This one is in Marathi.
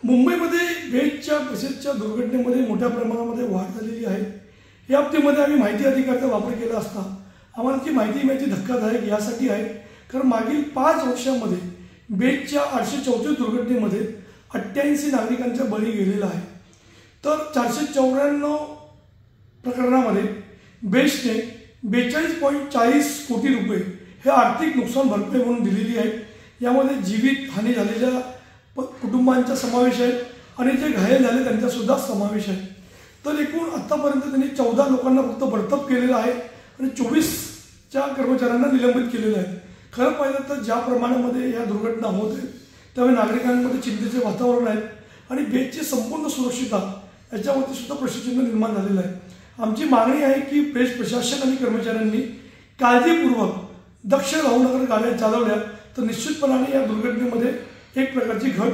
मुंबईमध्ये बेस्टच्या बसेसच्या दुर्घटनेमध्ये मोठ्या प्रमाणामध्ये वाढ झालेली आहे। या बाबतीमध्ये आम्ही माहिती अधिकाराचा वापर केला असता आम्हाला ती माहिती धक्कादायक यासाठी आहे कारण मागील 5 वर्षांमध्ये बेस्टच्या 834 दुर्घटनेमध्ये 88 नागरिकांचा बळी गेलेला आहे। तर 494 प्रकरणामध्ये बेस्टने 42.40 कोटी रुपये हे आर्थिक नुकसान भरपाई म्हणून दिलेली आहे। यामध्ये जीवित हानी झालेल्या कुटुंबांचा समावेश आहे आणि जे घायल झाले त्यांचा सुद्धा समावेश आहे। तर एकूण आतापर्यंत त्यांनी 14 लोकांना फक्त बडतर्फ केलेलं आहे आणि 24च्या कर्मचाऱ्यांना निलंबित केलेलं आहे। खरं पाहिलं तर ज्या प्रमाणामध्ये या दुर्घटना होत आहेत त्यामुळे नागरिकांमध्ये चिंतेचे वातावरण आहे आणि बेस्टची संपूर्ण सुरक्षितता याच्यावरती सुद्धा प्रश्नचिन्ह निर्माण झालेलं आहे। आमची मागणी आहे की बेस्ट प्रशासन आणि कर्मचाऱ्यांनी काळजीपूर्वक दक्ष राहून अगर गाड्या चालवल्या तर निश्चितपणाने या दुर्घटनेमध्ये एक प्रकारची घट